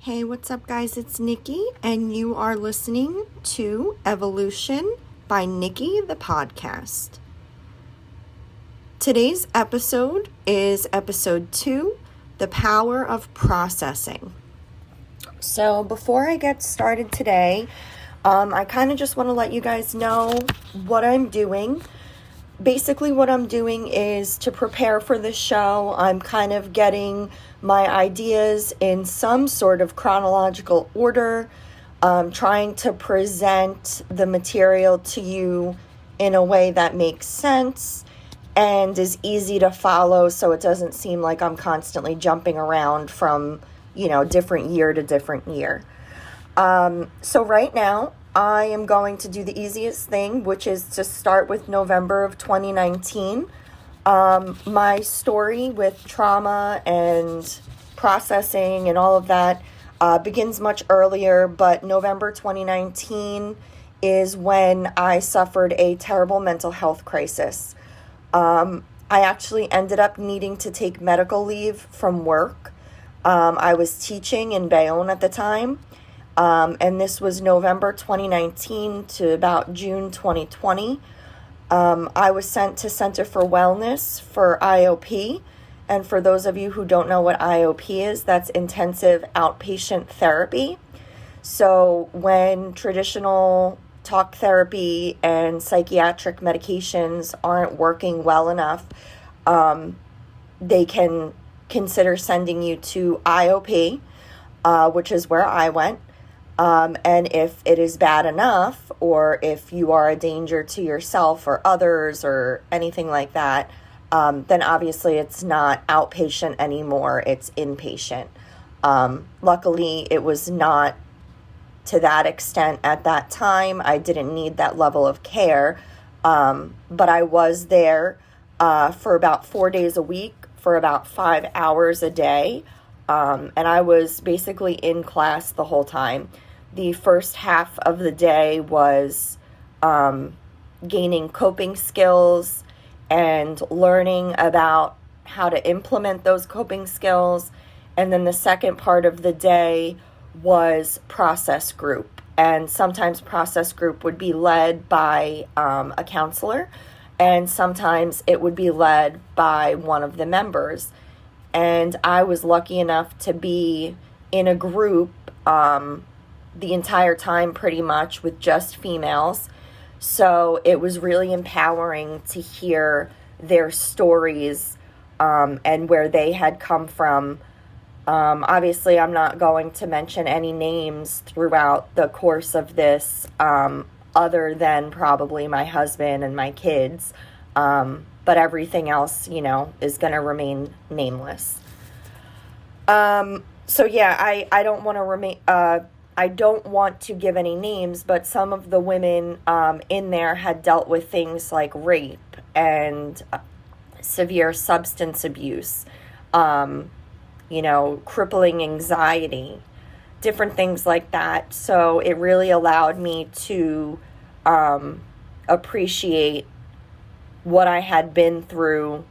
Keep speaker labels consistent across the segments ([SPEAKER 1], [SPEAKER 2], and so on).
[SPEAKER 1] Hey, what's up, guys? It's Nikki, and you are listening to Evolution by Nikki, the podcast. Today's episode is episode 2, The Power of Processing. So before I get started today, I kind of just want to let you guys know what I'm doing. Basically, what I'm doing is to prepare for the show. I'm kind of getting my ideas in some sort of chronological order, trying to present the material to you in a way that makes sense and is easy to follow, so it doesn't seem like I'm constantly jumping around from, different year to different year. So right now, I am going to do the easiest thing, which is to start with November of 2019. My story with trauma and processing and all of that begins much earlier, but November 2019 is when I suffered a terrible mental health crisis. I actually ended up needing to take medical leave from work. I was teaching in Bayonne at the time. And this was November 2019 to about June 2020. I was sent to Center for Wellness for IOP. And for those of you who don't know what IOP is, that's intensive outpatient therapy. So when traditional talk therapy and psychiatric medications aren't working well enough, they can consider sending you to IOP, which is where I went. And if it is bad enough, or if you are a danger to yourself or others or anything like that, then obviously it's not outpatient anymore, it's inpatient. Luckily, it was not to that extent at that time. I didn't need that level of care, but I was there for about 4 days a week, for about 5 hours a day. And I was basically in class the whole time. The first half of the day was gaining coping skills and learning about how to implement those coping skills. And then the second part of the day was process group. And sometimes process group would be led by a counselor, and sometimes it would be led by one of the members. And I was lucky enough to be in a group the entire time pretty much with just females. So it was really empowering to hear their stories and where they had come from. Obviously, I'm not going to mention any names throughout the course of this other than probably my husband and my kids. But everything else, is going to remain nameless. So yeah, I don't want to I don't want to give any names, but some of the women in there had dealt with things like rape and severe substance abuse, crippling anxiety, different things like that. So it really allowed me to appreciate what I had been through,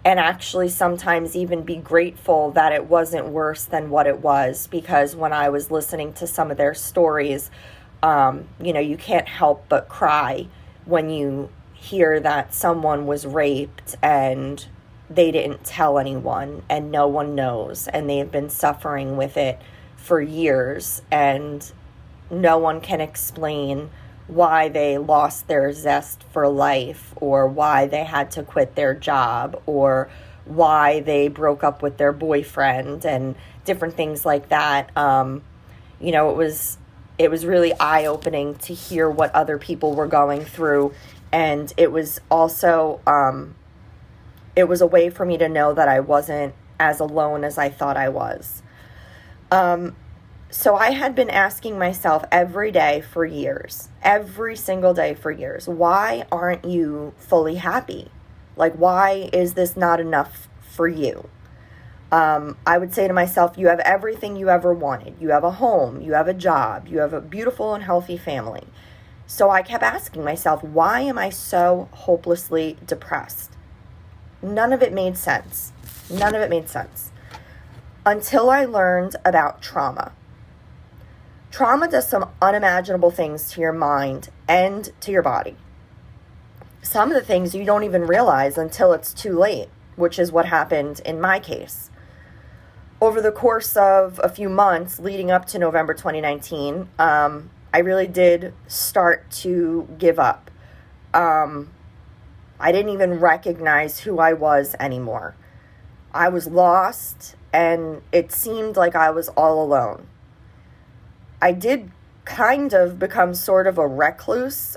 [SPEAKER 1] and actually sometimes even be grateful that it wasn't worse than what it was, because when I was listening to some of their stories, you can't help but cry when you hear that someone was raped and they didn't tell anyone and no one knows, and they've been suffering with it for years, and no one can explain why they lost their zest for life, or why they had to quit their job, or why they broke up with their boyfriend, and different things like that. It was really eye-opening to hear what other people were going through, and it was also it was a way for me to know that I wasn't as alone as I thought I was. So I had been asking myself every day for years, every single day for years, why aren't you fully happy? Like, why is this not enough for you? I would say to myself, you have everything you ever wanted. You have a home, you have a job, you have a beautiful and healthy family. So I kept asking myself, why am I so hopelessly depressed? None of it made sense. None of it made sense. until I learned about trauma. Trauma does some unimaginable things to your mind and to your body. Some of the things you don't even realize until it's too late, which is what happened in my case. Over the course of a few months leading up to November 2019, I really did start to give up. I didn't even recognize who I was anymore. I was lost, and it seemed like I was all alone. I did kind of become sort of a recluse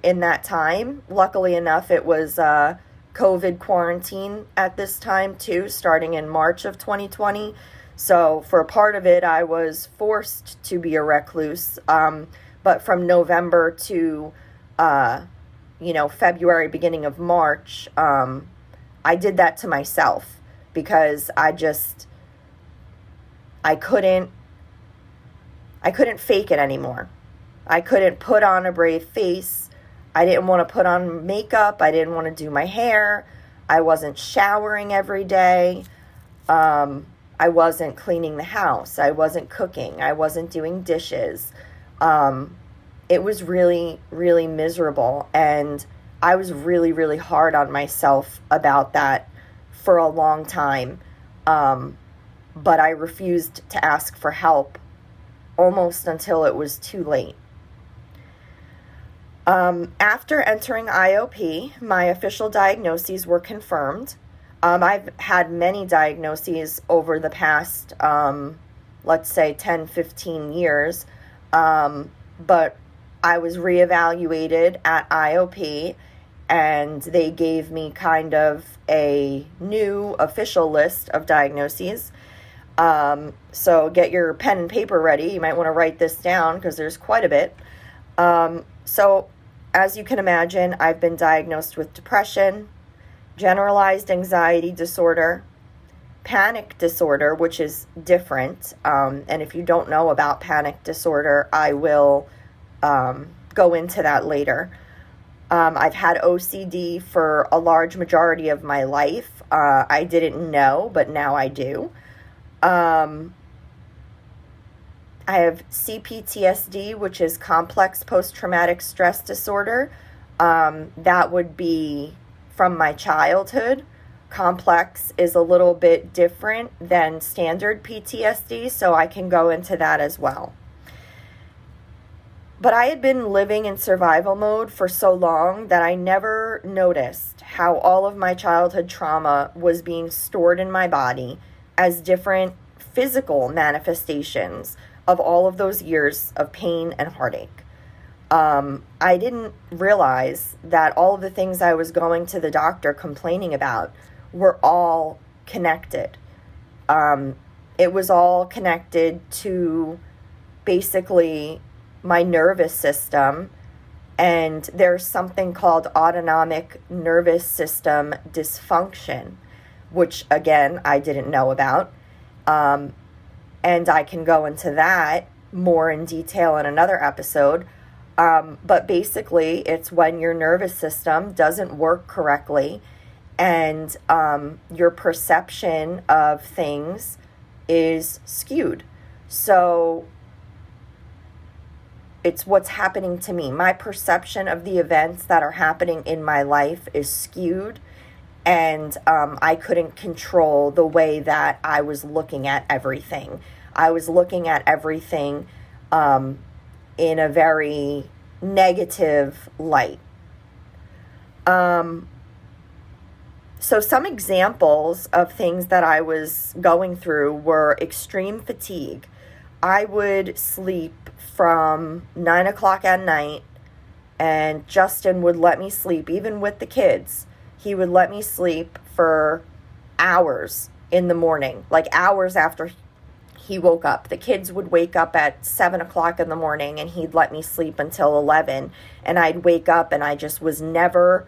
[SPEAKER 1] in that time. Luckily enough, it was COVID quarantine at this time too, starting in March of 2020. So for a part of it, I was forced to be a recluse. But from November to, February, beginning of March, I did that to myself because I couldn't fake it anymore. I couldn't put on a brave face. I didn't want to put on makeup. I didn't want to do my hair. I wasn't showering every day. I wasn't cleaning the house. I wasn't cooking. I wasn't doing dishes. It was really, really miserable. And I was really, really hard on myself about that for a long time. But I refused to ask for help almost until it was too late. After entering IOP, my official diagnoses were confirmed. I've had many diagnoses over the past, let's say 10, 15 years. But I was reevaluated at IOP, and they gave me kind of a new official list of diagnoses. So get your pen and paper ready. You might want to write this down because there's quite a bit. So as you can imagine, I've been diagnosed with depression, generalized anxiety disorder, panic disorder, which is different. And if you don't know about panic disorder, I will go into that later. I've had OCD for a large majority of my life. I didn't know, but now I do. I have CPTSD, which is complex post-traumatic stress disorder. That would be from my childhood. Complex is a little bit different than standard PTSD, so I can go into that as well. But I had been living in survival mode for so long that I never noticed how all of my childhood trauma was being stored in my body as different physical manifestations of all of those years of pain and heartache. I didn't realize that all of the things I was going to the doctor complaining about were all connected. It was all connected to basically my nervous system, and there's something called autonomic nervous system dysfunction, which again, I didn't know about. And I can go into that more in detail in another episode. But basically, it's when your nervous system doesn't work correctly and your perception of things is skewed. So it's what's happening to me. My perception of the events that are happening in my life is skewed, and I couldn't control the way that I was looking at everything. I was looking at everything in a very negative light. So some examples of things that I was going through were extreme fatigue. I would sleep from 9 o'clock at night, and Justin would let me sleep, even with the kids. He would let me sleep for hours in the morning, like hours after he woke up. The kids would wake up at 7 o'clock in the morning, and he'd let me sleep until 11, and I'd wake up, and I was never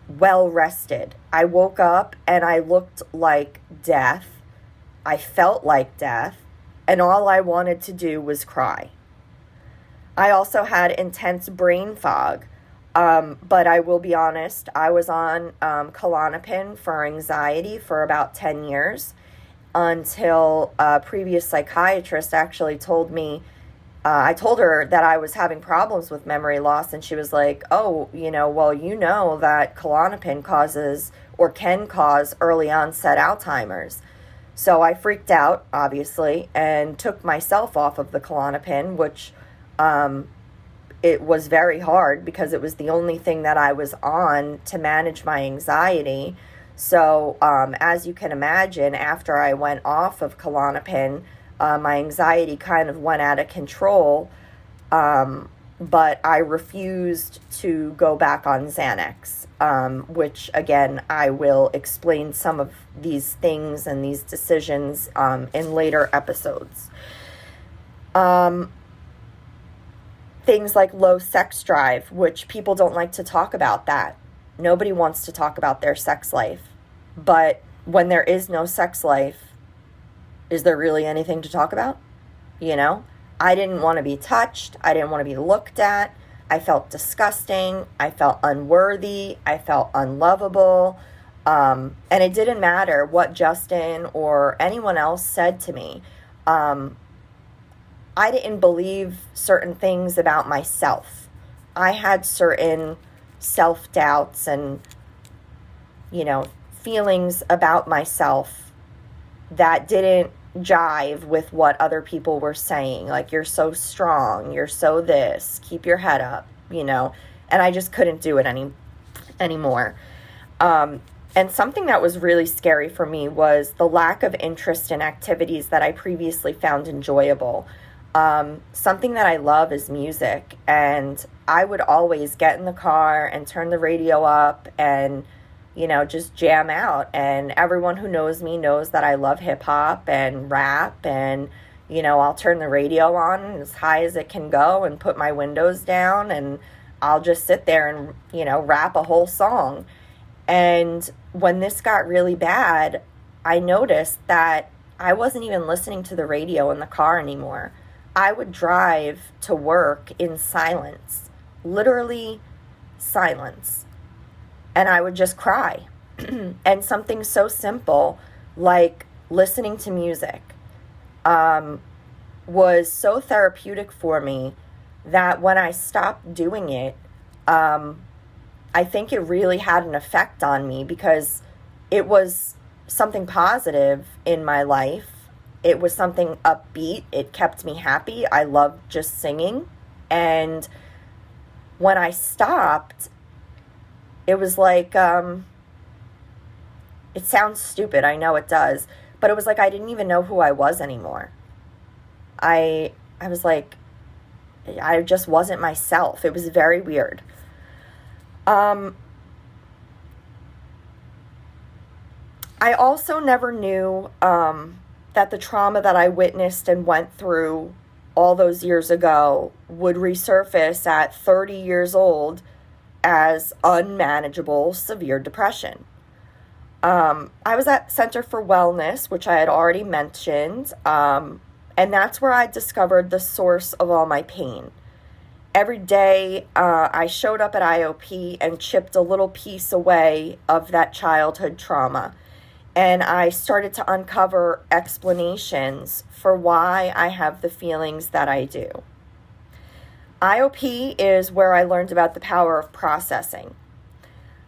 [SPEAKER 1] well rested. I woke up and I looked like death. I felt like death, and all I wanted to do was cry. I also had intense brain fog. But I will be honest, I was on Klonopin for anxiety for about 10 years until a previous psychiatrist actually told me, I told her that I was having problems with memory loss, and she was like, oh, well, that Klonopin causes or can cause early onset Alzheimer's. So I freaked out, obviously, and took myself off of the Klonopin, which it was very hard because it was the only thing that I was on to manage my anxiety. So as you can imagine, after I went off of Klonopin, my anxiety kind of went out of control, but I refused to go back on Xanax, which, again, I will explain some of these things and these decisions in later episodes. Things like low sex drive, which people don't like to talk about that. Nobody wants to talk about their sex life. But when there is no sex life, is there really anything to talk about? I didn't want to be touched. I didn't want to be looked at. I felt disgusting. I felt unworthy. I felt unlovable. And it didn't matter what Justin or anyone else said to me. I didn't believe certain things about myself. I had certain self-doubts and, feelings about myself that didn't jive with what other people were saying. Like, you're so strong, you're so this, keep your head up, and I just couldn't do it anymore. And something that was really scary for me was the lack of interest in activities that I previously found enjoyable. Something that I love is music, and I would always get in the car and turn the radio up and, just jam out. And everyone who knows me knows that I love hip hop and rap, and, I'll turn the radio on as high as it can go and put my windows down, and I'll just sit there and, rap a whole song. And when this got really bad, I noticed that I wasn't even listening to the radio in the car anymore. I would drive to work in silence, literally silence, and I would just cry. And something so simple like listening to music was so therapeutic for me that when I stopped doing it, I think it really had an effect on me because it was something positive in my life. It was something upbeat. It kept me happy. I loved just singing. And when I stopped, it was like, it sounds stupid. I know it does. But it was like I didn't even know who I was anymore. I was like, I just wasn't myself. It was very weird. I also never knew that the trauma that I witnessed and went through all those years ago would resurface at 30 years old as unmanageable severe depression. I was at Center for Wellness, which I had already mentioned, and that's where I discovered the source of all my pain. Every day I showed up at IOP and chipped a little piece away of that childhood trauma. And I started to uncover explanations for why I have the feelings that I do. IOP is where I learned about the power of processing.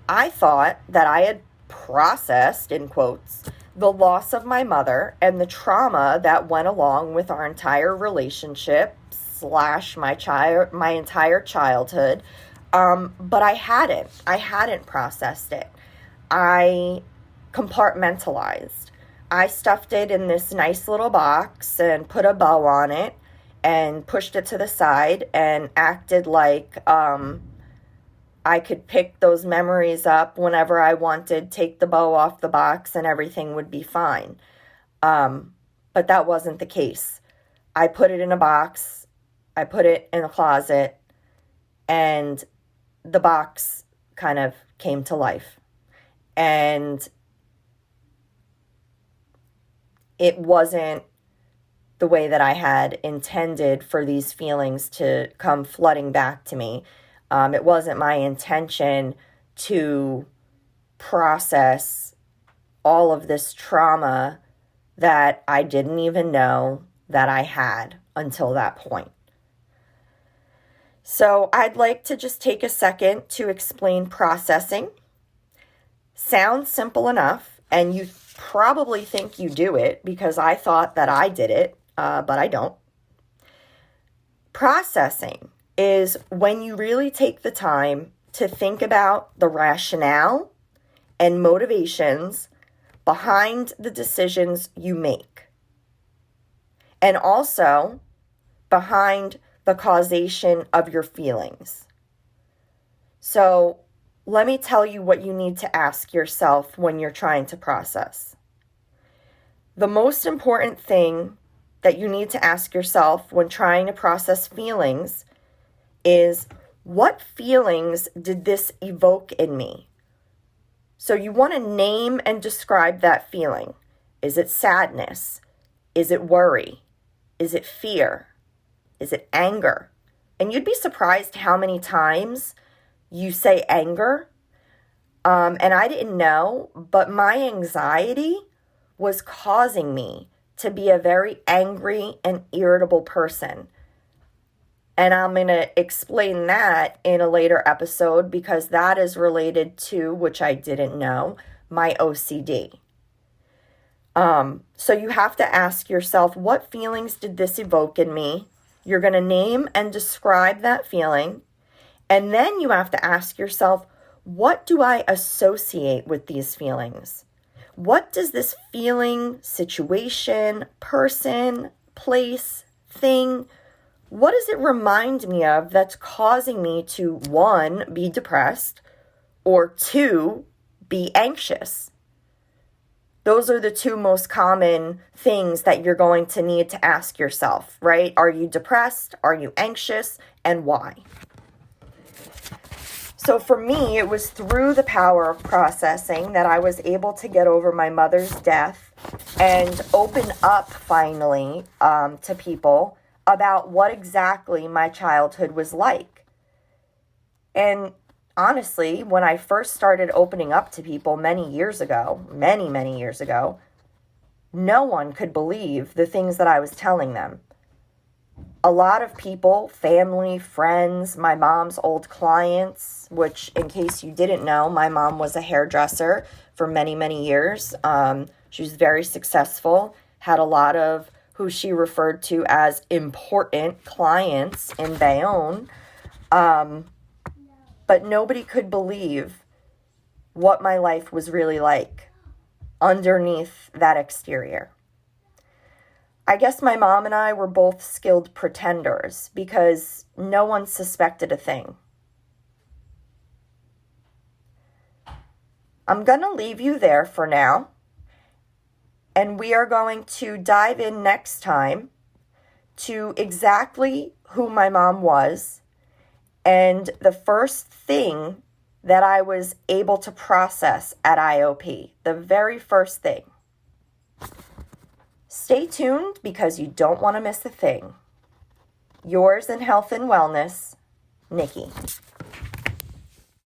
[SPEAKER 1] I thought that I had processed, in quotes, the loss of my mother and the trauma that went along with our entire relationship / my entire childhood. But I hadn't processed it. I compartmentalized. I stuffed it in this nice little box and put a bow on it and pushed it to the side and acted like I could pick those memories up whenever I wanted, take the bow off the box, and everything would be fine. But that wasn't the case. I put it in a box, I put it in a closet, and the box kind of came to life. And it wasn't the way that I had intended for these feelings to come flooding back to me. It wasn't my intention to process all of this trauma that I didn't even know that I had until that point. So I'd like to just take a second to explain processing. Sounds simple enough, and you probably think you do it because I thought that I did it, but I don't. Processing is when you really take the time to think about the rationale and motivations behind the decisions you make, and also behind the causation of your feelings. So let me tell you what you need to ask yourself when you're trying to process. The most important thing that you need to ask yourself when trying to process feelings is, what feelings did this evoke in me? So you want to name and describe that feeling. Is it sadness? Is it worry? Is it fear? Is it anger? And you'd be surprised how many times you say anger. And I didn't know, but my anxiety was causing me to be a very angry and irritable person. And I'm going to explain that in a later episode because that is related to, which I didn't know, my OCD. So you have to ask yourself, what feelings did this evoke in me? You're going to name and describe that feeling. And then you have to ask yourself, what do I associate with these feelings? What does this feeling, situation, person, place, thing, what does it remind me of that's causing me to, 1, be depressed, or 2, be anxious? Those are the 2 most common things that you're going to need to ask yourself, right? Are you depressed? Are you anxious? And why? So for me, it was through the power of processing that I was able to get over my mother's death and open up finally to people about what exactly my childhood was like. And honestly, when I first started opening up to people many years ago, many years ago, no one could believe the things that I was telling them. A lot of people, family, friends, my mom's old clients, which in case you didn't know, my mom was a hairdresser for many years. She was very successful, had a lot of who she referred to as important clients in Bayonne. But nobody could believe what my life was really like underneath that exterior. I guess my mom and I were both skilled pretenders because no one suspected a thing. I'm going to leave you there for now. And we are going to dive in next time to exactly who my mom was and the first thing that I was able to process at IOP, the very first thing. Stay tuned because you don't want to miss a thing. Yours in health and wellness, Nikki.